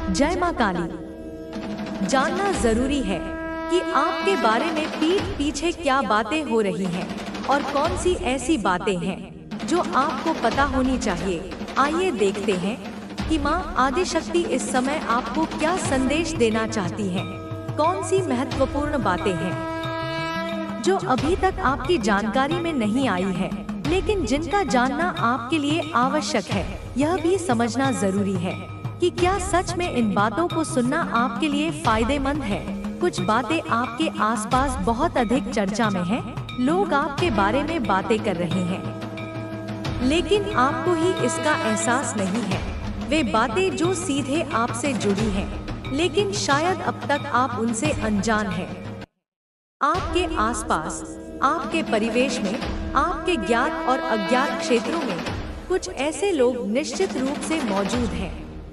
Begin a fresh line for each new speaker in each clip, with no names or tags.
जय मां काली। जानना जरूरी है कि आपके बारे में पीठ पीछे क्या बातें हो रही हैं और कौन सी ऐसी बातें हैं जो आपको पता होनी चाहिए। आइए देखते हैं कि मां आदिशक्ति इस समय आपको क्या संदेश देना चाहती हैं। कौन सी महत्वपूर्ण बातें हैं जो अभी तक आपकी जानकारी में नहीं आई है, लेकिन जिनका जानना आपके लिए आवश्यक है। यह भी समझना जरूरी है कि क्या सच में इन बातों को सुनना आपके लिए फायदेमंद है। कुछ बातें आपके आसपास बहुत अधिक चर्चा में हैं। लोग आपके बारे में बातें कर रहे हैं, लेकिन आपको ही इसका एहसास नहीं है। वे बातें जो सीधे आपसे जुड़ी हैं, लेकिन शायद अब तक आप उनसे अनजान हैं। आपके आसपास, आपके परिवेश में, आपके ज्ञात और अज्ञात क्षेत्रों में कुछ ऐसे लोग निश्चित रूप से मौजूद हैं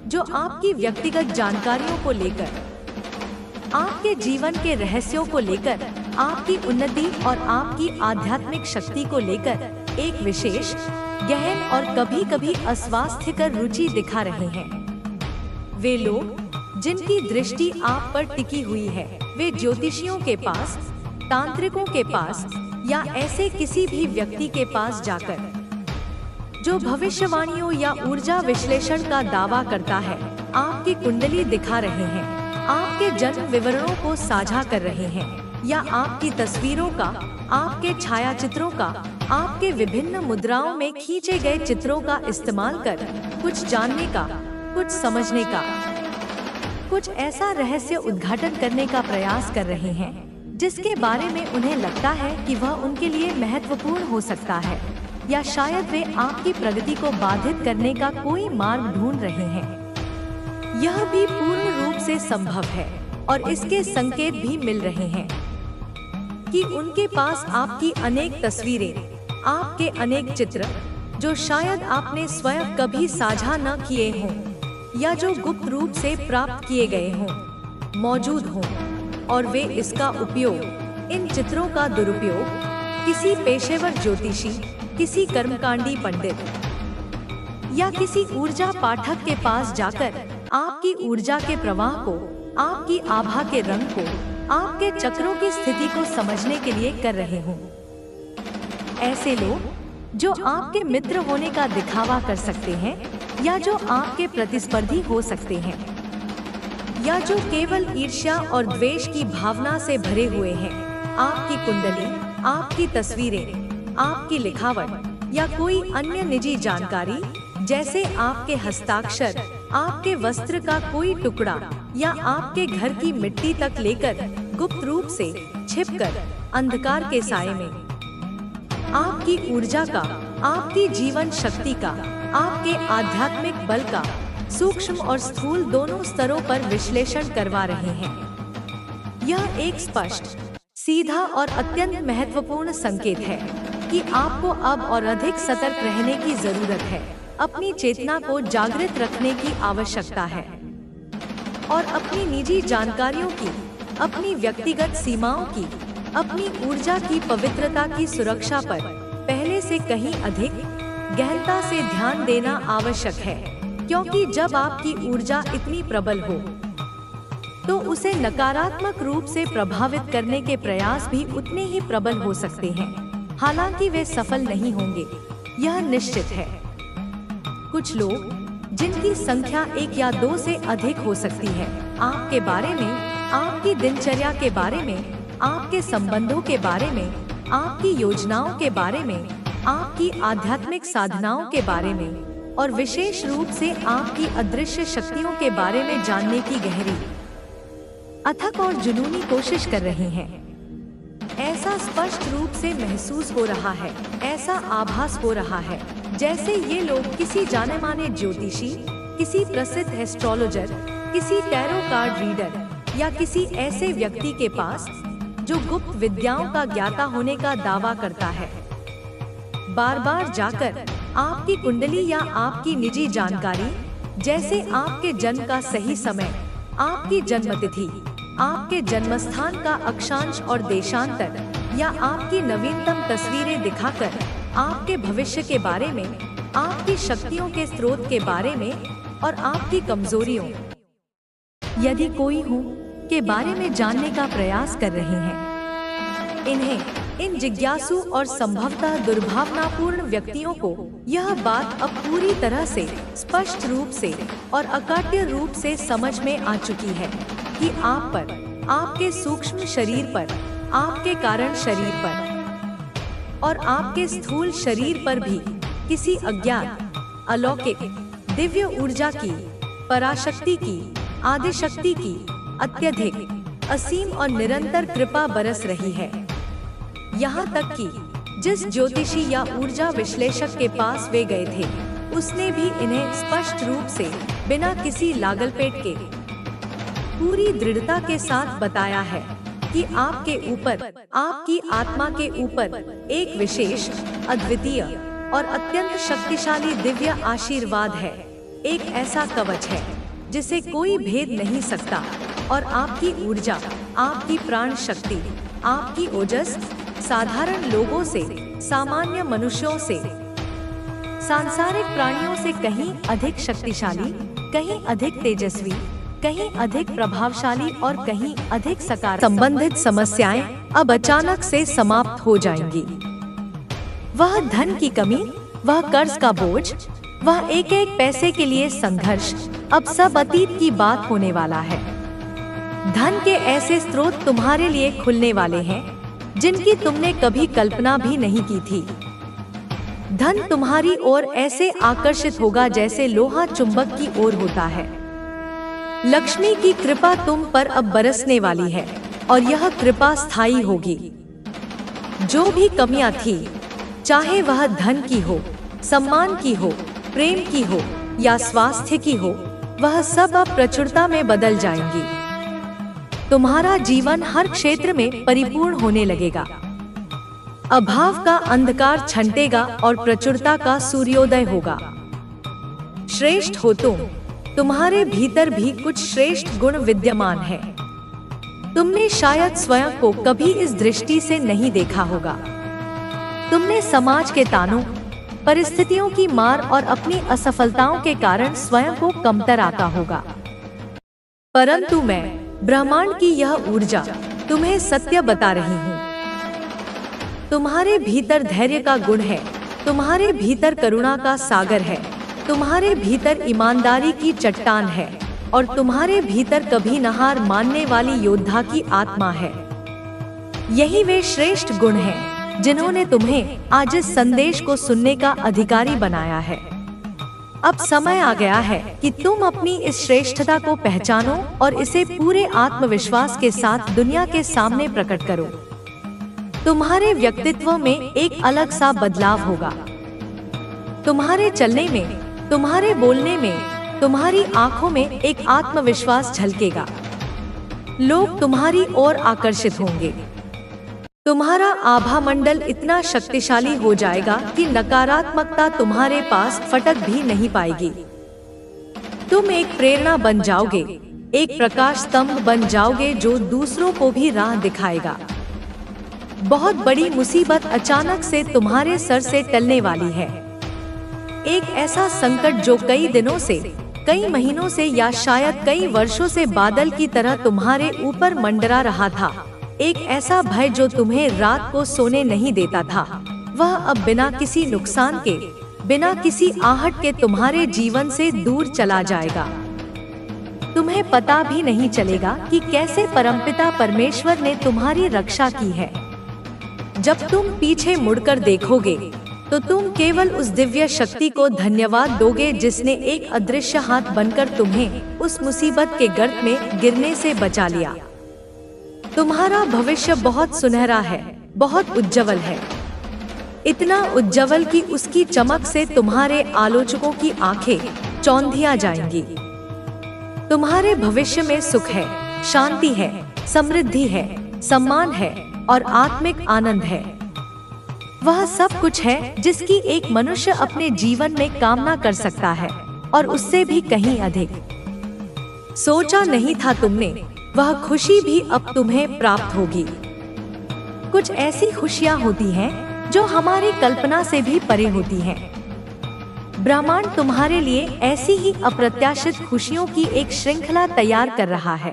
जो आपकी व्यक्तिगत जानकारियों को लेकर, आपके जीवन के रहस्यों को लेकर, आपकी उन्नति और आपकी आध्यात्मिक शक्ति को लेकर एक विशेष, गहन और कभी-कभी अस्वास्थ्यकर रुचि दिखा रहे हैं। वे लोग जिनकी दृष्टि आप पर टिकी हुई है, वे ज्योतिषियों के पास, तांत्रिकों के पास या ऐसे किसी भी व्यक्ति के पास जाकर जो भविष्यवाणियों या ऊर्जा विश्लेषण का दावा करता है, आपकी कुंडली दिखा रहे हैं, आपके जन्म विवरणों को साझा कर रहे हैं या आपकी तस्वीरों का, आपके छायाचित्रों का, आपके विभिन्न मुद्राओं में खींचे गए चित्रों का इस्तेमाल कर कुछ जानने का, कुछ समझने का, कुछ ऐसा रहस्य उद्घाटन करने का प्रयास कर रहे हैं जिसके बारे में उन्हें लगता है कि वह उनके लिए महत्वपूर्ण हो सकता है, या शायद वे आपकी प्रगति को बाधित करने का कोई मार्ग ढूंढ रहे हैं। यह भी पूर्ण रूप से संभव है और इसके संकेत भी मिल रहे हैं कि उनके पास आपकी अनेक तस्वीरें, आपके अनेक चित्र जो शायद आपने स्वयं कभी साझा न किए हों या जो गुप्त रूप से प्राप्त किए गए हों, मौजूद हों, और वे इसका उपयोग, इन चित्रों का दुरुपयोग किसी पेशेवर ज्योतिषी, किसी कर्मकांडी पंडित या किसी ऊर्जा पाठक के पास जाकर आपकी ऊर्जा के प्रवाह को, आपकी आभा के रंग को, आपके चक्रों की स्थिति को समझने के लिए कर रहे हों। ऐसे लोग जो आपके मित्र होने का दिखावा कर सकते हैं या जो आपके प्रतिस्पर्धी हो सकते हैं या जो केवल ईर्ष्या और द्वेष की भावना से भरे हुए हैं, आपकी कुंडली, आपकी तस्वीरें, आपकी लिखावट या कोई अन्य निजी जानकारी जैसे आपके हस्ताक्षर, आपके वस्त्र का कोई टुकड़ा या आपके घर की मिट्टी तक लेकर गुप्त रूप से छिपकर अंधकार के साए में आपकी ऊर्जा का, आपकी जीवन शक्ति का, आपके आध्यात्मिक बल का सूक्ष्म और स्थूल दोनों स्तरों पर विश्लेषण करवा रहे हैं। यह एक स्पष्ट, सीधा और अत्यंत महत्वपूर्ण संकेत है कि आपको अब और अधिक सतर्क रहने की जरूरत है। अपनी चेतना को जागृत रखने की आवश्यकता है और अपनी निजी जानकारियों की, अपनी व्यक्तिगत सीमाओं की, अपनी ऊर्जा की पवित्रता की सुरक्षा पर पहले से कहीं अधिक गहनता से ध्यान देना आवश्यक है, क्योंकि जब आपकी ऊर्जा इतनी प्रबल हो तो उसे नकारात्मक रूप से प्रभावित करने के प्रयास भी उतने ही प्रबल हो सकते हैं। हालांकि वे सफल नहीं होंगे, यह निश्चित है। कुछ लोग जिनकी संख्या 1 या 2 से अधिक हो सकती है, आपके बारे में, आपकी दिनचर्या के बारे में, आपके संबंधों के बारे में, आपकी योजनाओं के बारे में, आपकी आध्यात्मिक साधनाओं के बारे में और विशेष रूप से आपकी अदृश्य शक्तियों के बारे में जानने की गहरी, अथक और जुनूनी कोशिश कर रहे हैं। ऐसा स्पष्ट रूप से महसूस हो रहा है, ऐसा आभास हो रहा है जैसे ये लोग किसी जाने माने ज्योतिषी, किसी प्रसिद्ध एस्ट्रोलॉजर, किसी टैरो कार्ड रीडर या किसी ऐसे व्यक्ति के पास जो गुप्त विद्याओं का ज्ञाता होने का दावा करता है, बार बार जाकर आपकी कुंडली या आपकी निजी जानकारी जैसे आपके जन्म का सही समय, आपकी जन्मतिथि, आपके जन्मस्थान का अक्षांश और देशांतर या आपकी नवीनतम तस्वीरें दिखाकर आपके भविष्य के बारे में, आपकी शक्तियों के स्रोत के बारे में और आपकी कमजोरियों यदि कोई हो के बारे में जानने का प्रयास कर रहे हैं, इन जिज्ञासु और संभवतः दुर्भावनापूर्ण व्यक्तियों को यह बात अब पूरी तरह से स्पष्ट रूप से और अकाट्य रूप से समझ में आ चुकी है कि आप पर, आपके सूक्ष्म शरीर पर, आपके कारण शरीर पर और आपके स्थूल शरीर पर भी किसी अज्ञात, अलौकिक, दिव्य ऊर्जा की, पराशक्ति की, आदिशक्ति की अत्यधिक, असीम और निरंतर कृपा बरस रही है। यहाँ तक कि जिस ज्योतिषी या ऊर्जा विश्लेषक के पास वे गए थे, उसने भी इन्हें स्पष्ट रूप से बिना किसी लागलपेट के पूरी दृढ़ता के साथ बताया है कि आपके ऊपर, आपकी आत्मा के ऊपर एक विशेष, अद्वितीय और अत्यंत शक्तिशाली दिव्य आशीर्वाद है। एक ऐसा कवच है जिसे कोई भेद नहीं सकता और आपकी ऊर्जा, आपकी प्राण शक्ति, आपकी ओजस साधारण लोगों से, सामान्य मनुष्यों से, सांसारिक प्राणियों से कहीं अधिक शक्तिशाली, कहीं अधिक तेजस्वी, कहीं अधिक प्रभावशाली और कहीं अधिक सकारात्मक। संबंधित समस्याएं अब अचानक से समाप्त हो जाएंगी। वह धन की कमी, वह कर्ज का बोझ, वह एक एक पैसे के लिए संघर्ष, अब सब अतीत की बात होने वाला है। धन के ऐसे स्रोत तुम्हारे लिए खुलने वाले हैं जिनकी तुमने कभी कल्पना भी नहीं की थी। धन तुम्हारी ओर ऐसे आकर्षित होगा जैसे लोहा चुंबक की ओर होता है। लक्ष्मी की कृपा तुम पर अब बरसने वाली है और यह कृपा स्थायी होगी। जो भी कमियां थी, चाहे वह धन की हो, सम्मान की हो, प्रेम की हो या स्वास्थ्य की हो, वह सब अब प्रचुरता में बदल जाएंगी। तुम्हारा जीवन हर क्षेत्र में परिपूर्ण होने लगेगा। अभाव का अंधकार छंटेगा और प्रचुरता का सूर्योदय होगा। श्रेष्ठ हो तुम्हारे भीतर भी कुछ श्रेष्ठ गुण विद्यमान है। तुमने शायद स्वयं को कभी इस दृष्टि से नहीं देखा होगा। तुमने समाज के तानों, परिस्थितियों की मार और अपनी असफलताओं के कारण स्वयं को कमतर आता होगा। परंतु मैं, ब्रह्मांड की यह ऊर्जा, तुम्हें सत्य बता रही हूँ। तुम्हारे भीतर धैर्य का गुण है, तुम्हारे भीतर करुणा का सागर है, तुम्हारे भीतर ईमानदारी की चट्टान है और तुम्हारे भीतर कभी न हार मानने वाली योद्धा की आत्मा है। यही वे श्रेष्ठ गुण हैं जिन्होंने तुम्हें आज इस संदेश को सुनने का अधिकारी बनाया है। अब समय आ गया है कि तुम अपनी इस श्रेष्ठता को पहचानो और इसे पूरे आत्मविश्वास के साथ दुनिया के सामने प्रकट करो। तुम्हारे व्यक्तित्व में एक अलग सा बदलाव होगा। तुम्हारे चलने में, तुम्हारे बोलने में, तुम्हारी आंखों में एक आत्मविश्वास झलकेगा। लोग तुम्हारी ओर आकर्षित होंगे। तुम्हारा आभा मंडल इतना शक्तिशाली हो जाएगा कि नकारात्मकता तुम्हारे पास फटक भी नहीं पाएगी। तुम एक प्रेरणा बन जाओगे, एक प्रकाश स्तंभ बन जाओगे जो दूसरों को भी राह दिखाएगा। बहुत बड़ी मुसीबत अचानक से तुम्हारे सर से टलने वाली है। एक ऐसा संकट जो कई दिनों से, कई महीनों से या शायद कई वर्षों से बादल की तरह तुम्हारे ऊपर मंडरा रहा था, एक ऐसा भय जो तुम्हें रात को सोने नहीं देता था, वह अब बिना किसी नुकसान के, बिना किसी आहट के तुम्हारे जीवन से दूर चला जाएगा। तुम्हें पता भी नहीं चलेगा कि कैसे परमपिता परमेश्वर ने तुम्हारी रक्षा की है। जब तुम पीछे मुड़कर देखोगे तो तुम केवल उस दिव्य शक्ति को धन्यवाद दोगे जिसने एक अदृश्य हाथ बनकर तुम्हें उस मुसीबत के गर्त में गिरने से बचा लिया। तुम्हारा भविष्य बहुत सुनहरा है, बहुत उज्जवल है, इतना उज्जवल कि उसकी चमक से तुम्हारे आलोचकों की आंखें चौंधिया जाएंगी। तुम्हारे भविष्य में सुख है, शांति है, समृद्धि है, सम्मान है और आत्मिक आनंद है। वह सब कुछ है जिसकी एक मनुष्य अपने जीवन में कामना कर सकता है और उससे भी कहीं अधिक। सोचा नहीं था तुमने, वह खुशी भी अब तुम्हें प्राप्त होगी। कुछ ऐसी खुशियां होती हैं जो हमारी कल्पना से भी परे होती हैं। ब्रह्मांड तुम्हारे लिए ऐसी ही अप्रत्याशित खुशियों की एक श्रृंखला तैयार कर रहा है।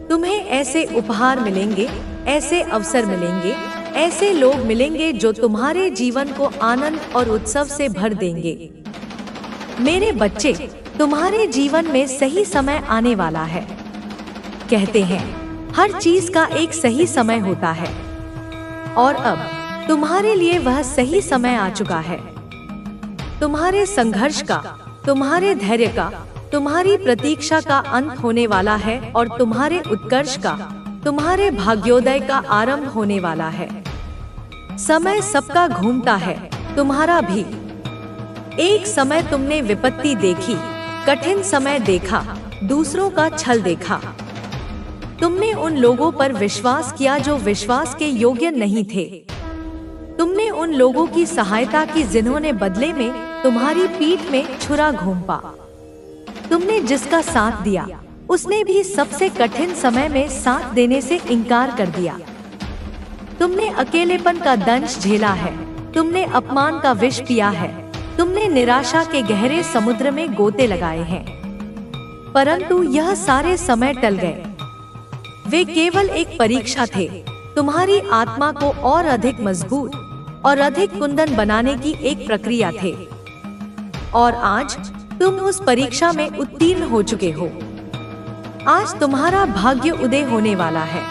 तुम्हें ऐसे उपहार मिलेंगे, ऐसे अवसर मिलेंगे, ऐसे लोग मिलेंगे जो तुम्हारे जीवन को आनंद और उत्सव से भर देंगे। मेरे बच्चे, तुम्हारे जीवन में सही समय आने वाला है। कहते हैं हर चीज का एक सही समय होता है, और अब तुम्हारे लिए वह सही समय आ चुका है। तुम्हारे संघर्ष का, तुम्हारे धैर्य का, तुम्हारी प्रतीक्षा का अंत होने वाला है और तुम्हारे उत्कर्ष का, तुम्हारे भाग्योदय का आरंभ होने वाला है। समय सबका घूमता है, तुम्हारा भी। एक समय तुमने विपत्ति देखी, कठिन समय देखा, दूसरों का छल देखा। तुमने उन लोगों पर विश्वास किया जो विश्वास के योग्य नहीं थे। तुमने उन लोगों की सहायता की जिन्होंने बदले में तुम्हारी पीठ में छुरा घोंपा। तुमने जिसका साथ दिया उसने भी सबसे कठिन समय में साथ देने से इनकार कर दिया। तुमने अकेलेपन का दंश झेला है, तुमने अपमान का विष पिया है, तुमने निराशा के गहरे समुद्र में गोते लगाए हैं, परंतु यह सारे समय टल गए। वे केवल एक परीक्षा थे, तुम्हारी आत्मा को और अधिक मजबूत और अधिक कुंदन बनाने की एक प्रक्रिया थे। और आज तुम उस परीक्षा में उत्तीर्ण हो चुके हो। आज तुम्हारा भाग्य उदय होने वाला है।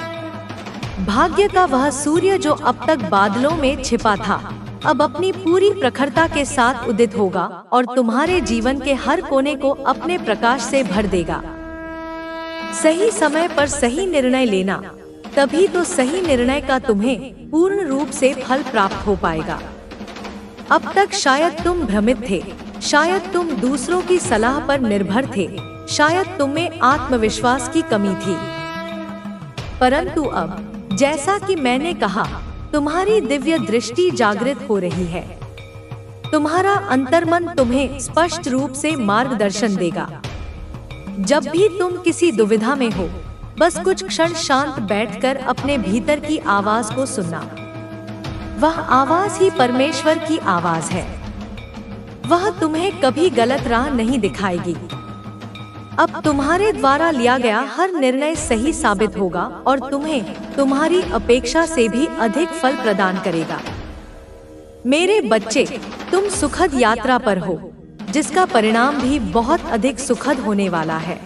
भाग्य का वह सूर्य जो अब तक बादलों में छिपा था, अब अपनी पूरी प्रखरता के साथ उदित होगा और तुम्हारे जीवन के हर कोने को अपने प्रकाश से भर देगा। सही समय पर सही निर्णय लेना, तभी तो सही निर्णय का तुम्हें पूर्ण रूप से फल प्राप्त हो पाएगा। अब तक शायद तुम भ्रमित थे, शायद तुम दूसरों की सलाह पर निर्भर थे, शायद तुम्हें आत्मविश्वास की कमी थी, परंतु अब जैसा कि मैंने कहा, तुम्हारी दिव्य दृष्टि जागृत हो रही है। तुम्हारा अंतर्मन तुम्हें स्पष्ट रूप से मार्गदर्शन देगा। जब भी तुम किसी दुविधा में हो, बस कुछ क्षण शांत बैठकर अपने भीतर की आवाज को सुनना। वह आवाज ही परमेश्वर की आवाज है। वह तुम्हें कभी गलत राह नहीं दिखाएगी। अब तुम्हारे द्वारा लिया गया हर निर्णय सही साबित होगा और तुम्हें तुम्हारी अपेक्षा से भी अधिक फल प्रदान करेगा। मेरे बच्चे, तुम सुखद यात्रा पर हो, जिसका परिणाम भी बहुत अधिक सुखद होने वाला है।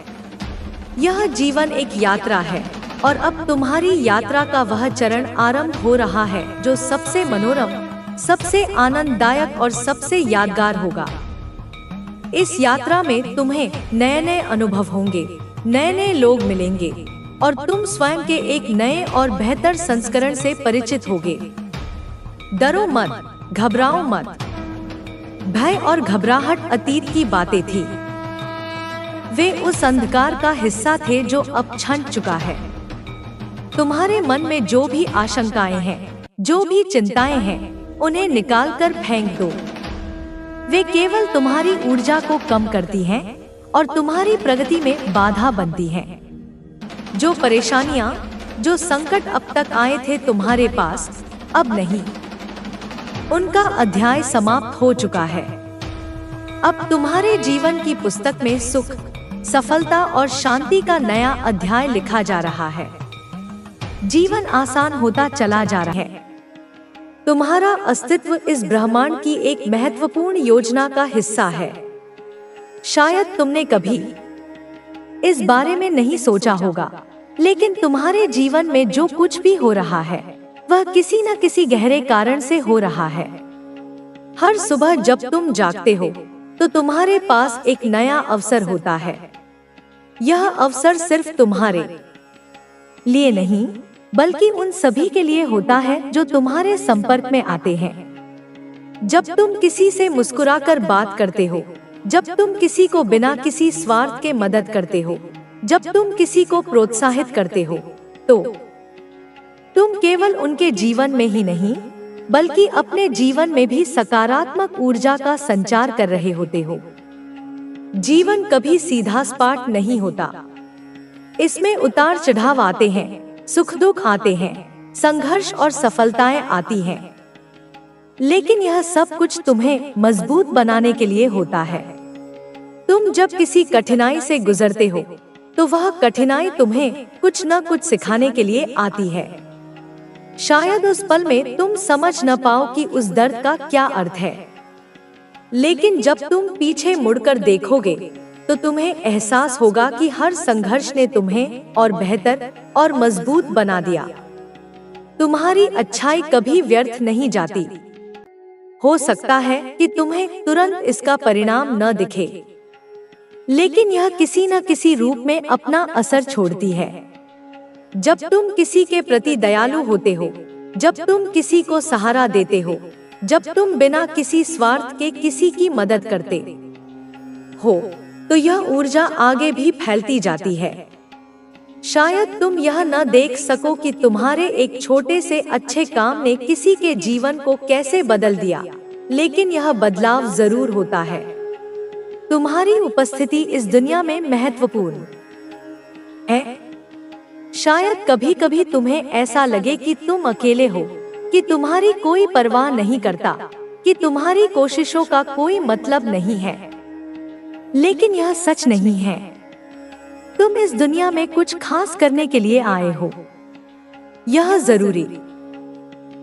यह जीवन एक यात्रा है और अब तुम्हारी यात्रा का वह चरण आरंभ हो रहा है जो सबसे मनोरम, सबसे आनंददायक और सबसे यादगार होगा। इस यात्रा में तुम्हें नए नए अनुभव होंगे, नए नए लोग मिलेंगे और तुम स्वयं के एक नए और बेहतर संस्करण से परिचित होगे। डरो मत, घबराओ मत। भय और घबराहट अतीत की बातें थी। वे उस अंधकार का हिस्सा थे जो अब छंट चुका है। तुम्हारे मन में जो भी आशंकाएं हैं, जो भी चिंताएं हैं, उन्हें निकालकर फेंक दो। वे केवल तुम्हारी ऊर्जा को कम करती हैं और तुम्हारी प्रगति में बाधा बनती हैं। जो परेशानियां, जो संकट अब तक आए थे तुम्हारे पास, अब नहीं। उनका अध्याय समाप्त हो चुका है। अब तुम्हारे जीवन की पुस्तक में सुख, सफलता और शांति का नया अध्याय लिखा जा रहा है। जीवन आसान होता चला जा रहा है। तुम्हारा अस्तित्व इस ब्रह्मांड की एक महत्वपूर्ण योजना का हिस्सा है। शायद तुमने कभी इस बारे में नहीं सोचा होगा, लेकिन तुम्हारे जीवन में जो कुछ भी हो रहा है, वह किसी न किसी गहरे कारण से हो रहा है। हर सुबह जब तुम जागते हो, तो तुम्हारे पास एक नया अवसर होता है। यह अवसर सिर्फ तुम्हारे लिए नहीं, बल्कि उन सभी के लिए होता है जो तुम्हारे संपर्क में आते हैं। जब तुम किसी से मुस्कुराकर बात करते हो, जब तुम किसी को बिना किसी स्वार्थ के मदद करते हो, जब तुम किसी को प्रोत्साहित करते हो, तो तुम केवल उनके जीवन में ही नहीं, बल्कि अपने जीवन में भी सकारात्मक ऊर्जा का संचार कर रहे होते हो। जीवन कभी सीधा सपाट नहीं होता। इसमें उतार चढ़ाव आते हैं, सुख दुख आते हैं, संघर्ष और सफलताएं आती हैं। लेकिन यह सब कुछ तुम्हें मजबूत बनाने के लिए होता है। तुम जब किसी कठिनाई से गुजरते हो तो वह कठिनाई तुम्हें कुछ न कुछ सिखाने के लिए आती है। शायद उस पल में तुम समझ न पाओ कि उस दर्द का क्या अर्थ है, लेकिन जब तुम पीछे मुड़कर देखोगे तो तुम्हें एहसास होगा कि हर संघर्ष ने तुम्हें और बेहतर और मजबूत बना दिया। तुम्हारी अच्छाई कभी व्यर्थ नहीं जाती। हो सकता है कि तुम्हें तुरंत इसका परिणाम न दिखे, लेकिन यह किसी न किसी रूप में अपना असर छोड़ती है। जब तुम किसी के प्रति दयालु होते हो, जब तुम किसी को सहारा देते हो, जब तुम बिना किसी स्वार्थ के किसी की मदद करते हो, तो यह ऊर्जा आगे भी फैलती जाती है। शायद तुम यह न देख सको कि तुम्हारे एक छोटे से अच्छे काम ने किसी के जीवन को कैसे बदल दिया, लेकिन यह बदलाव जरूर होता है। तुम्हारी उपस्थिति इस दुनिया में महत्वपूर्ण है। शायद कभी कभी तुम्हें ऐसा लगे कि तुम अकेले हो, कि तुम्हारी कोई परवाह नहीं करता, कि तुम्हारी कोशिशों का कोई मतलब नहीं है, लेकिन यह सच नहीं है। तुम इस दुनिया में कुछ खास करने के लिए आए हो। यह जरूरी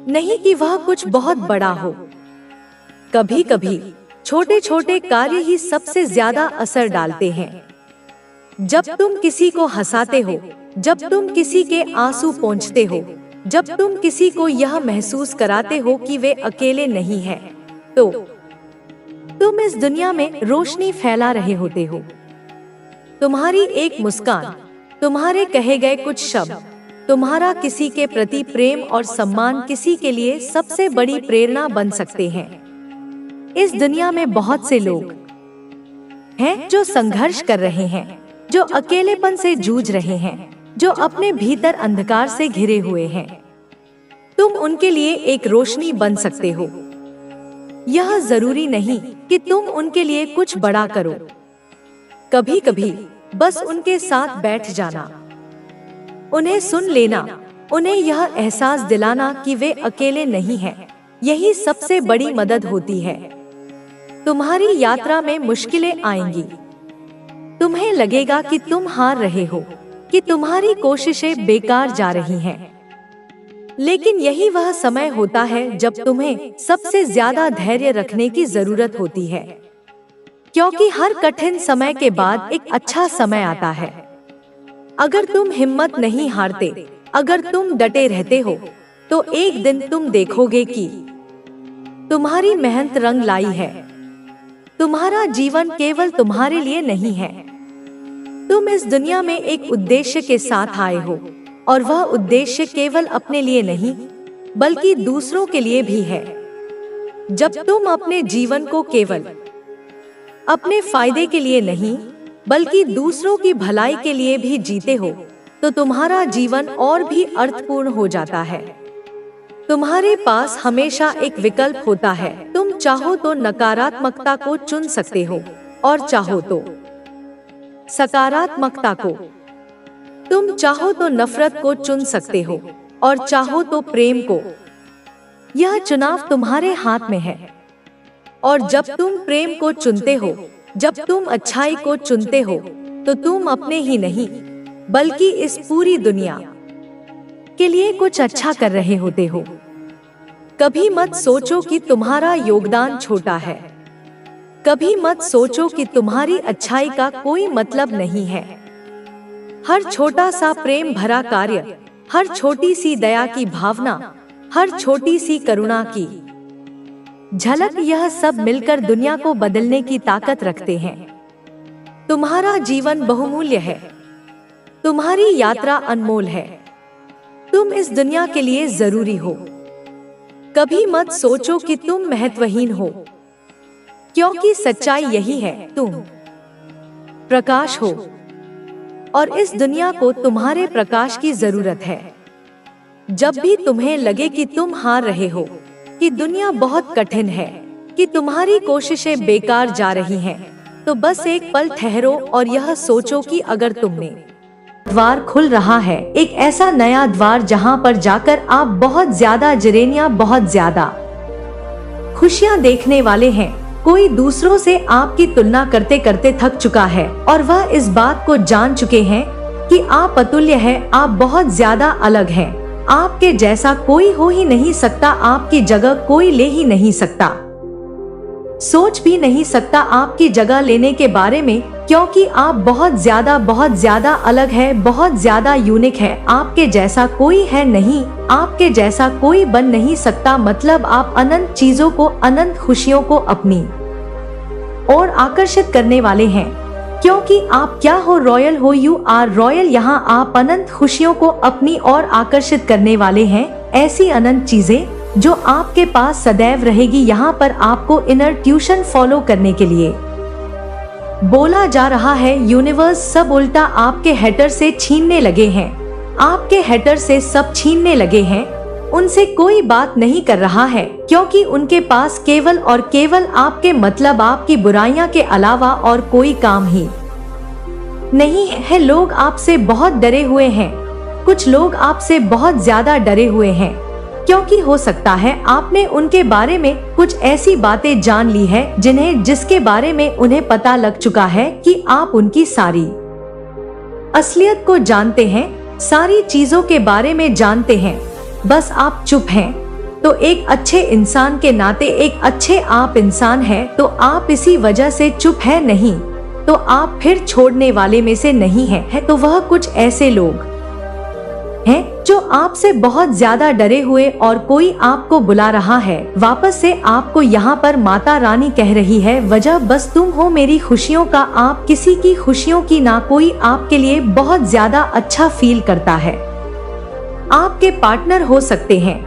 नहीं कि वह कुछ बहुत बड़ा हो। कभी कभी छोटे छोटे कार्य ही सबसे ज्यादा असर डालते हैं। जब तुम किसी को हंसाते हो, जब तुम किसी के आंसू पोंछते हो, जब तुम किसी को यह महसूस कराते हो कि वे अकेले नहीं हैं, तो तुम इस दुनिया में रोशनी फैला रहे होते हो। तुम्हारी एक मुस्कान, तुम्हारे कहे गए कुछ शब्द, तुम्हारा किसी के प्रति प्रेम और सम्मान किसी के लिए सबसे बड़ी प्रेरणा बन सकते हैं। इस दुनिया में बहुत से लोग हैं जो संघर्ष कर रहे हैं, जो अकेलेपन से जूझ रहे हैं, जो अपने भीतर अंधकार से घिरे हुए हैं। तुम उनके लिए एक रोशनी बन सकते हो। यह जरूरी नहीं कि तुम उनके लिए कुछ बड़ा करो। कभी कभी बस उनके साथ बैठ जाना, उन्हें सुन लेना, उन्हें यह एहसास दिलाना कि वे अकेले नहीं हैं, यही सबसे बड़ी मदद होती है। तुम्हारी यात्रा में मुश्किलें आएंगी। तुम्हें लगेगा कि तुम हार रहे हो, कि तुम्हारी कोशिशें बेकार जा रही हैं। लेकिन यही वह समय होता है जब तुम्हें सबसे ज्यादा धैर्य रखने की जरूरत होती है, क्योंकि हर कठिन समय के बाद एक अच्छा समय आता है। अगर तुम हिम्मत नहीं हारते, अगर तुम डटे रहते हो, तो एक दिन तुम देखोगे कि तुम्हारी मेहनत रंग लाई है। तुम्हारा जीवन केवल तुम्हारे लिए नहीं है। तुम इस दुनिया में एक उद्देश्य के साथ आए हो, और वह उद्देश्य केवल अपने लिए नहीं, बल्कि दूसरों के लिए भी है। जब तुम अपने जीवन को केवल अपने फायदे के लिए नहीं, बल्कि दूसरों की भलाई के लिए भी जीते हो, तो तुम्हारा जीवन और भी अर्थपूर्ण हो जाता है। तुम्हारे पास हमेशा एक विकल्प होता है। तुम चाहो तो नकारात्मकता को चुन सकते हो, और चाहो तो सकारात्मकता को। तुम चाहो तो नफरत को चुन सकते हो, और चाहो तो प्रेम को। यह चुनाव तुम्हारे हाथ में है। और जब तुम प्रेम को चुनते हो, जब तुम अच्छाई को चुनते हो, तो तुम अपने ही नहीं, बल्कि इस पूरी दुनिया के लिए कुछ अच्छा कर रहे होते हो। कभी मत सोचो कि तुम्हारा योगदान छोटा है। कभी मत सोचो कि तुम्हारी अच्छाई का कोई मतलब नहीं है। हर छोटा सा प्रेम भरा कार्य, हर छोटी सी दया की भावना, हर छोटी सी करुणा की झलक, यह सब मिलकर दुनिया को बदलने की ताकत रखते हैं। तुम्हारा जीवन बहुमूल्य है। तुम्हारी यात्रा अनमोल है। तुम इस दुनिया के लिए जरूरी हो। कभी मत सोचो कि तुम महत्वहीन हो, क्योंकि सच्चाई यही है, तुम प्रकाश हो, और इस दुनिया को तुम्हारे प्रकाश की जरूरत है। जब भी तुम्हें लगे कि तुम हार रहे हो, कि दुनिया बहुत कठिन है, कि तुम्हारी कोशिशें बेकार जा रही हैं, तो बस एक पल ठहरो और यह सोचो कि अगर तुमने द्वार खुल रहा है, एक ऐसा नया द्वार जहां पर जाकर आप बहुत ज्यादा जिरेनिया, बहुत ज्यादा खुशियाँ देखने वाले हैं। कोई दूसरों से आपकी तुलना करते करते थक चुका है और वह इस बात को जान चुके हैं कि आप अतुल्य हैं, आप बहुत ज्यादा अलग हैं। आपके जैसा कोई हो ही नहीं सकता, आपकी जगह कोई ले ही नहीं सकता, सोच भी नहीं सकता आपकी जगह लेने के बारे में, क्योंकि आप बहुत ज्यादा अलग है, बहुत ज्यादा यूनिक है। आपके जैसा कोई है नहीं, आपके जैसा कोई बन नहीं सकता। मतलब आप अनंत चीजों को, अनंत खुशियों को अपनी ओर आकर्षित करने वाले हैं, क्योंकि आप क्या हो, रॉयल हो, यू आर रॉयल। यहाँ आप अनंत खुशियों को अपनी ओर आकर्षित करने वाले हैं, ऐसी अनंत चीजें जो आपके पास सदैव रहेगी। यहाँ पर आपको इनर ट्यूशन फॉलो करने के लिए बोला जा रहा है। यूनिवर्स सब उल्टा आपके हेटर से छीनने लगे हैं, आपके हेटर से सब छीनने लगे हैं। उनसे कोई बात नहीं कर रहा है, क्योंकि उनके पास केवल और केवल आपके मतलब, आपकी बुराइयां के अलावा और कोई काम ही नहीं है। लोग आपसे बहुत डरे हुए हैं, कुछ लोग आपसे बहुत ज्यादा डरे हुए हैं, क्योंकि हो सकता है आपने उनके बारे में कुछ ऐसी बातें जान ली है जिसके बारे में उन्हें पता लग चुका है कि आप उनकी सारी असलियत को जानते हैं, सारी चीजों के बारे में जानते हैं, बस आप चुप हैं। तो एक अच्छे इंसान के नाते, एक अच्छे आप इंसान हैं, तो आप इसी वजह से चुप है नहीं, तो आप फिर छोड़ने वाले में से नहीं है। तो वह कुछ ऐसे लोग हैं जो आपसे बहुत ज्यादा डरे हुए, और कोई आपको बुला रहा है वापस से। आपको यहाँ पर माता रानी कह रही है, वजह बस तुम हो मेरी खुशियों का, आप किसी की खुशियों की ना। कोई आपके लिए बहुत ज्यादा अच्छा फील करता है, आपके पार्टनर हो सकते हैं,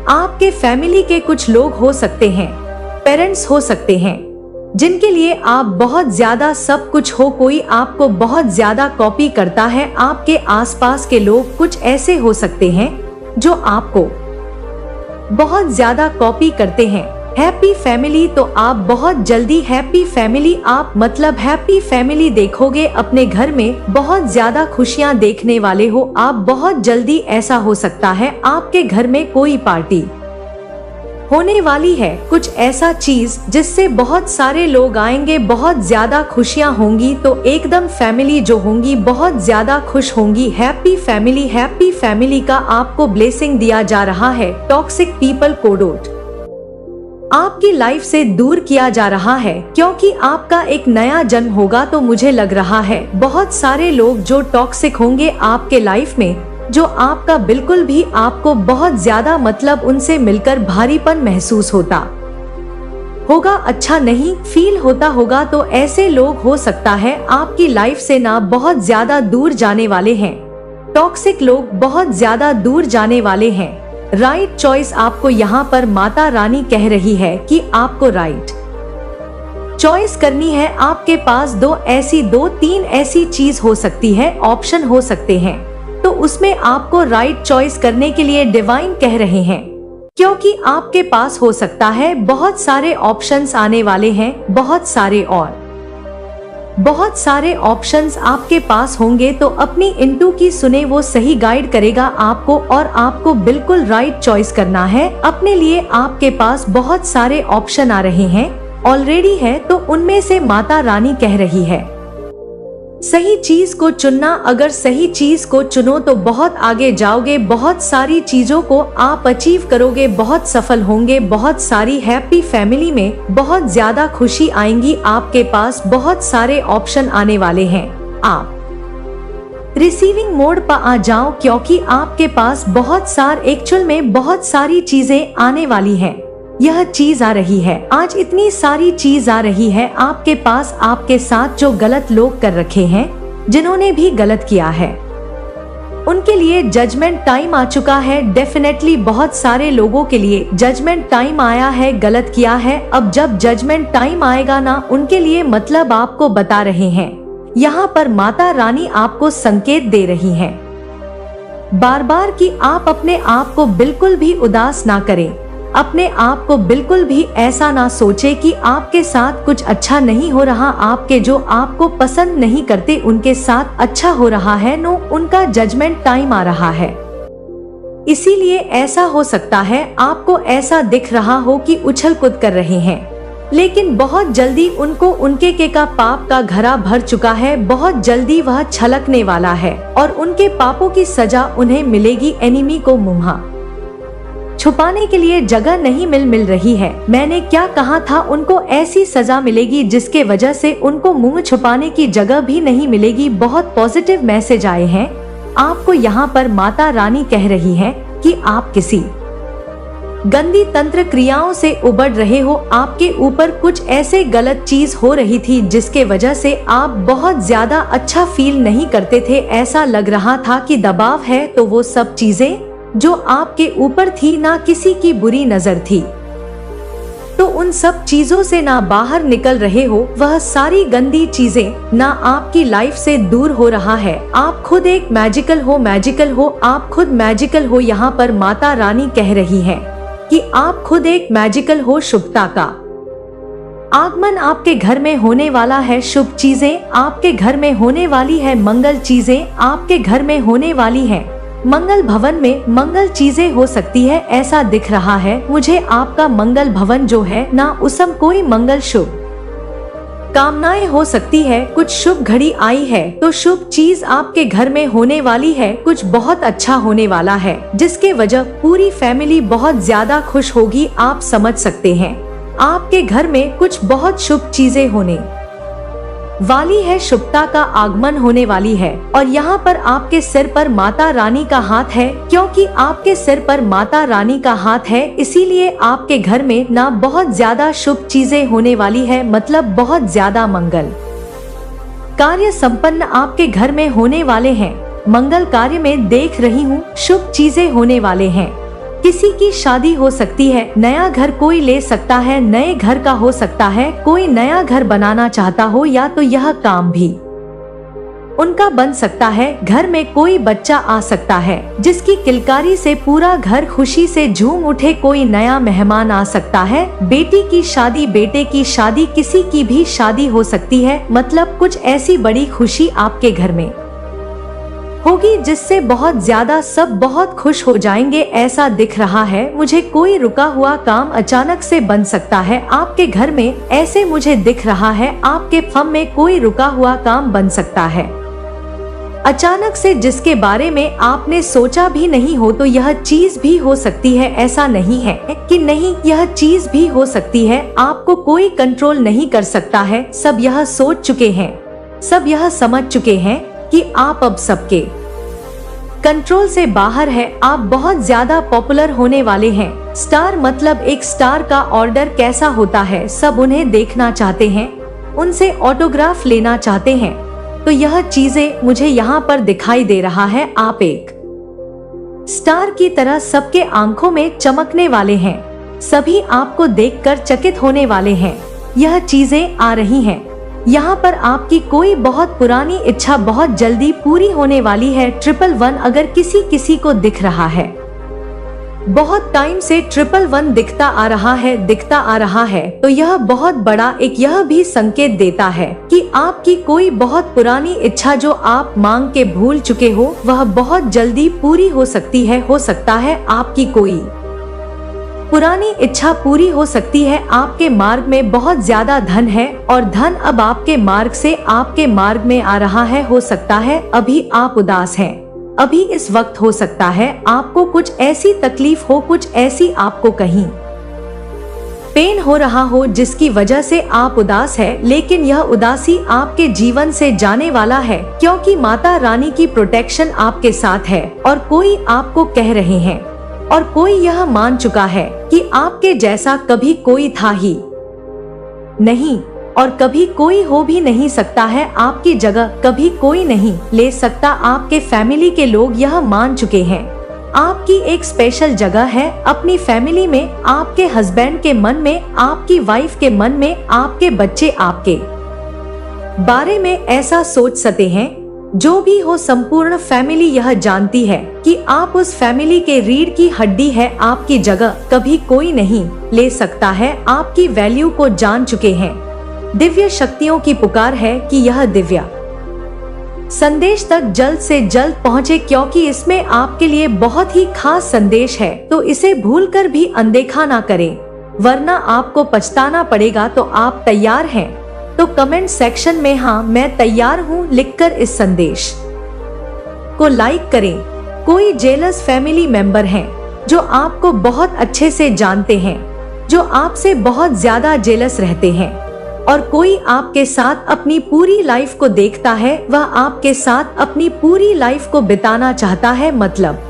आपके फैमिली के कुछ लोग हो सकते हैं, पेरेंट्स हो सकते हैं, जिनके लिए आप बहुत ज्यादा सब कुछ हो। कोई आपको बहुत ज्यादा कॉपी करता है, आपके आसपास के लोग कुछ ऐसे हो सकते हैं जो आपको बहुत ज्यादा कॉपी करते हैं। हैप्पी फैमिली, तो आप बहुत जल्दी हैप्पी फैमिली, आप मतलब हैप्पी फैमिली देखोगे अपने घर में, बहुत ज्यादा खुशियां देखने वाले हो आप बहुत जल्दी। ऐसा हो सकता है आपके घर में कोई पार्टी होने वाली है, कुछ ऐसा चीज जिससे बहुत सारे लोग आएंगे, बहुत ज्यादा खुशियां होंगी, तो एकदम फैमिली जो होंगी बहुत ज्यादा खुश होंगी। हैप्पी फैमिली का आपको ब्लेसिंग दिया जा रहा है। टॉक्सिक पीपल को आपकी लाइफ से दूर किया जा रहा है, क्योंकि आपका एक नया जन्म होगा। तो मुझे लग रहा है बहुत सारे लोग जो टॉक्सिक होंगे आपके लाइफ में, जो आपका बिल्कुल भी आपको बहुत ज्यादा मतलब उनसे मिलकर भारीपन महसूस होता होगा, अच्छा नहीं फील होता होगा, तो ऐसे लोग हो सकता है आपकी लाइफ से ना बहुत ज्यादा दूर जाने वाले हैं। टॉक्सिक लोग बहुत ज्यादा दूर जाने वाले हैं। राइट चॉइस आपको यहाँ पर माता रानी कह रही है कि आपको राइट चॉइस करनी है। आपके पास दो तीन ऐसी चीज हो सकती है, ऑप्शन हो सकते हैं, तो उसमें आपको राइट चॉइस करने के लिए डिवाइन कह रहे हैं, क्योंकि आपके पास हो सकता है बहुत सारे ऑप्शंस आने वाले हैं, बहुत सारे ऑप्शंस आपके पास होंगे। तो अपनी इंटू की सुने, वो सही गाइड करेगा आपको, और आपको बिल्कुल राइट चॉइस करना है अपने लिए। आपके पास बहुत सारे ऑप्शन आ रहे हैं, ऑलरेडी है, तो उनमें से माता रानी कह रही है सही चीज को चुनना। अगर सही चीज को चुनो तो बहुत आगे जाओगे, बहुत सारी चीजों को आप अचीव करोगे, बहुत सफल होंगे। बहुत सारी हैप्पी फैमिली में बहुत ज्यादा खुशी आएंगी, आपके पास बहुत सारे ऑप्शन आने वाले हैं। आप रिसीविंग मोड पर आ जाओ, क्योंकि आपके पास एक्चुअल में बहुत सारी चीजें आने वाली हैं। यह चीज आ रही है, आज इतनी सारी चीज आ रही है आपके पास। आपके साथ जो गलत लोग कर रखे हैं, जिन्होंने भी गलत किया है, उनके लिए जजमेंट टाइम आ चुका है। डेफिनेटली बहुत सारे लोगों के लिए जजमेंट टाइम आया है, गलत किया है। अब जब जजमेंट टाइम आएगा ना, उनके लिए मतलब आपको बता रहे हैं, यहाँ पर माता रानी आपको संकेत दे रही हैं बार बार कि आप अपने आप को बिल्कुल भी उदास ना करें, अपने आप को बिल्कुल भी ऐसा ना सोचे कि आपके साथ कुछ अच्छा नहीं हो रहा, आपके जो आपको पसंद नहीं करते उनके साथ अच्छा हो रहा है। नो, उनका जजमेंट टाइम आ रहा है। इसीलिए ऐसा हो सकता है आपको ऐसा दिख रहा हो कि उछल कूद कर रहे हैं, लेकिन बहुत जल्दी उनको उनके के का पाप का घड़ा भर चुका है। बहुत जल्दी वह छलकने वाला है और उनके पापों की सजा उन्हें मिलेगी। एनिमी को मुंह छुपाने के लिए जगह नहीं मिल रही है। मैंने क्या कहा था, उनको ऐसी सजा मिलेगी जिसके वजह से उनको मुंह छुपाने की जगह भी नहीं मिलेगी। बहुत पॉजिटिव मैसेज आए हैं आपको। यहाँ पर माता रानी कह रही है कि आप किसी गंदी तंत्र क्रियाओं से उबड़ रहे हो। आपके ऊपर कुछ ऐसे गलत चीज हो रही थी जिसके वजह से आप बहुत ज्यादा अच्छा फील नहीं करते थे। ऐसा लग रहा था कि दबाव है, तो वो सब चीजें जो आपके ऊपर थी ना किसी की बुरी नजर थी, तो उन सब चीजों से ना बाहर निकल रहे हो। वह सारी गंदी चीजें ना आपकी लाइफ से दूर हो रहा है। आप खुद एक मैजिकल हो, आप खुद मैजिकल हो। यहाँ पर माता रानी कह रही है कि आप खुद एक मैजिकल हो। शुभता का आगमन आपके घर में होने वाला है। शुभ चीजें आपके घर में होने वाली है। मंगल चीजें आपके घर में होने वाली है। मंगल भवन में मंगल चीजें हो सकती है, ऐसा दिख रहा है मुझे। आपका मंगल भवन जो है ना, उसम कोई मंगल शुभ कामनाएं हो सकती है। कुछ शुभ घड़ी आई है तो शुभ चीज आपके घर में होने वाली है। कुछ बहुत अच्छा होने वाला है जिसके वजह पूरी फैमिली बहुत ज्यादा खुश होगी। आप समझ सकते हैं आपके घर में कुछ बहुत शुभ चीजें होने वाली है। शुभता का आगमन होने वाली है और यहाँ पर आपके सिर पर माता रानी का हाथ है। क्योंकि आपके सिर पर माता रानी का हाथ है, इसीलिए आपके घर में ना बहुत ज्यादा शुभ चीजें होने वाली है। मतलब बहुत ज्यादा मंगल कार्य संपन्न आपके घर में होने वाले हैं। मंगल कार्य में देख रही हूँ शुभ चीजें होने वाले हैं। किसी की शादी हो सकती है, नया घर कोई ले सकता है, नए घर का हो सकता है, कोई नया घर बनाना चाहता हो, या तो यह काम भी उनका बन सकता है। घर में कोई बच्चा आ सकता है जिसकी किलकारी से पूरा घर खुशी से झूम उठे। कोई नया मेहमान आ सकता है। बेटी की शादी, बेटे की शादी, किसी की भी शादी हो सकती है। मतलब कुछ ऐसी बड़ी खुशी आपके घर में होगी जिससे बहुत ज्यादा सब बहुत खुश हो जाएंगे। ऐसा दिख रहा है मुझे। कोई रुका हुआ काम अचानक से बन सकता है आपके घर में, ऐसे मुझे दिख रहा है। आपके फर्म में कोई रुका हुआ काम बन सकता है अचानक से, जिसके बारे में आपने सोचा भी नहीं हो। तो यह चीज भी हो सकती है। ऐसा नहीं है कि नहीं, यह चीज भी हो सकती है। आपको कोई कंट्रोल नहीं कर सकता है। सब यह सोच चुके हैं, सब यह समझ चुके हैं कि आप अब सबके कंट्रोल से बाहर है। आप बहुत ज्यादा पॉपुलर होने वाले हैं। स्टार मतलब एक स्टार का ऑर्डर कैसा होता है, सब उन्हें देखना चाहते हैं, उनसे ऑटोग्राफ लेना चाहते हैं। तो यह चीजें मुझे यहाँ पर दिखाई दे रहा है। आप एक स्टार की तरह सबके आंखों में चमकने वाले हैं। सभी आपको देखकर चकित होने वाले हैं। यह चीजें आ रही हैं। यहाँ पर आपकी कोई बहुत पुरानी इच्छा बहुत जल्दी पूरी होने वाली है। 111 अगर किसी को दिख रहा है, बहुत टाइम से 111 दिखता आ रहा है, तो यह बहुत बड़ा एक यह भी संकेत देता है कि आपकी कोई बहुत पुरानी इच्छा जो आप मांग के भूल चुके हो, वह बहुत जल्दी पूरी हो सकती है। हो सकता है आपकी कोई पुरानी इच्छा पूरी हो सकती है। आपके मार्ग में बहुत ज्यादा धन है और धन अब आपके मार्ग से आपके मार्ग में आ रहा है। हो सकता है अभी आप उदास हैं, अभी इस वक्त हो सकता है आपको कुछ ऐसी तकलीफ हो, कुछ ऐसी आपको कहीं पेन हो रहा हो जिसकी वजह से आप उदास है। लेकिन यह उदासी आपके जीवन से जाने वाला है क्योंकि माता रानी की प्रोटेक्शन आपके साथ है। और कोई आपको कह रहे हैं और कोई यह मान चुका है कि आपके जैसा कभी कोई था ही नहीं और कभी कोई हो भी नहीं सकता है। आपकी जगह कभी कोई नहीं ले सकता। आपके फैमिली के लोग यह मान चुके हैं। आपकी एक स्पेशल जगह है अपनी फैमिली में, आपके हस्बैंड के मन में, आपकी वाइफ के मन में, आपके बच्चे आपके बारे में ऐसा सोच सकते हैं। जो भी हो, संपूर्ण फैमिली यह जानती है कि आप उस फैमिली के रीढ़ की हड्डी है। आपकी जगह कभी कोई नहीं ले सकता है। आपकी वैल्यू को जान चुके हैं। दिव्य शक्तियों की पुकार है कि यह दिव्य संदेश तक जल्द से जल्द पहुंचे, क्योंकि इसमें आपके लिए बहुत ही खास संदेश है, तो इसे भूलकर भी अनदेखा ना करें, वरना आपको पछताना पड़ेगा। तो आप तैयार हैं? तो कमेंट सेक्शन में हाँ मैं तैयार हूँ लिखकर इस संदेश को लाइक करें। कोई जेलस फैमिली मेंबर हैं जो आपको बहुत अच्छे से जानते हैं, जो आपसे बहुत ज्यादा जेलस रहते हैं, और कोई आपके साथ अपनी पूरी लाइफ को देखता है, वह आपके साथ अपनी पूरी लाइफ को बिताना चाहता है, मतलब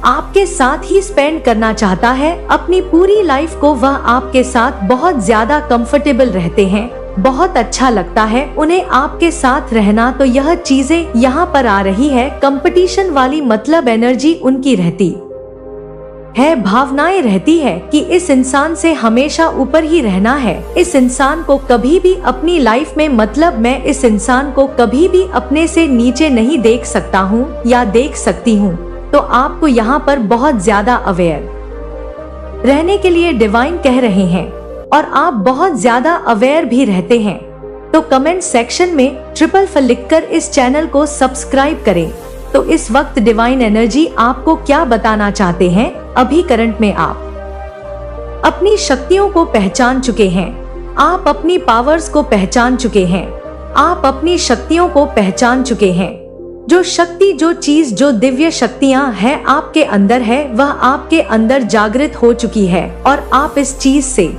आपके साथ ही स्पेंड करना चाहता है अपनी पूरी लाइफ को। वह आपके साथ बहुत ज्यादा कंफर्टेबल रहते हैं, बहुत अच्छा लगता है उन्हें आपके साथ रहना। तो यह चीजें यहाँ पर आ रही है, कंपटीशन वाली मतलब एनर्जी उनकी रहती है, भावनाएं रहती है कि इस इंसान से हमेशा ऊपर ही रहना है, इस इंसान को कभी भी अपनी लाइफ में, मतलब मैं इस इंसान को कभी भी अपने से नीचे नहीं देख सकता हूँ या देख सकती हूँ। तो आपको यहाँ पर बहुत ज्यादा अवेयर रहने के लिए डिवाइन कह रहे हैं, और आप बहुत ज्यादा अवेयर भी रहते हैं। तो कमेंट सेक्शन में ट्रिपल लिखकर इस चैनल को सब्सक्राइब करें। तो इस वक्त डिवाइन एनर्जी आपको क्या बताना चाहते हैं? अभी करंट में आप अपनी शक्तियों को पहचान चुके हैं, आप अपनी पावर्स को पहचान चुके हैं, आप अपनी शक्तियों को पहचान चुके हैं। जो शक्ति, जो चीज, जो दिव्य शक्तियां हैं आपके अंदर है, वह आपके अंदर जागृत हो चुकी है, और आप इस चीज से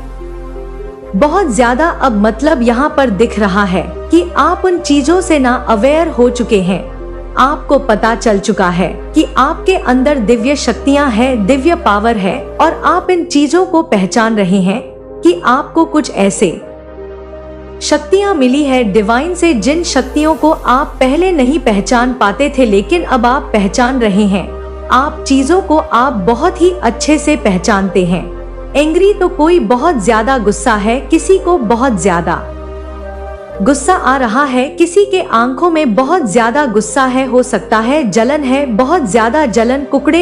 बहुत ज्यादा अब मतलब यहाँ पर दिख रहा है कि आप उन चीजों से ना अवेयर हो चुके हैं। आपको पता चल चुका है कि आपके अंदर दिव्य शक्तियां हैं, दिव्य पावर है, और आप इन चीजों को पहचान रहे हैं कि आपको कुछ ऐसे शक्तियां मिली है डिवाइन से, जिन शक्तियों को आप पहले नहीं पहचान पाते थे, लेकिन अब आप पहचान रहे हैं। आप चीजों को आप बहुत ही अच्छे से पहचानते हैं। एंग्री तो कोई बहुत ज्यादा गुस्सा है, किसी को बहुत ज्यादा गुस्सा आ रहा है, किसी के आंखों में बहुत ज्यादा गुस्सा है, हो सकता है जलन है, बहुत ज्यादा जलन, कुकड़े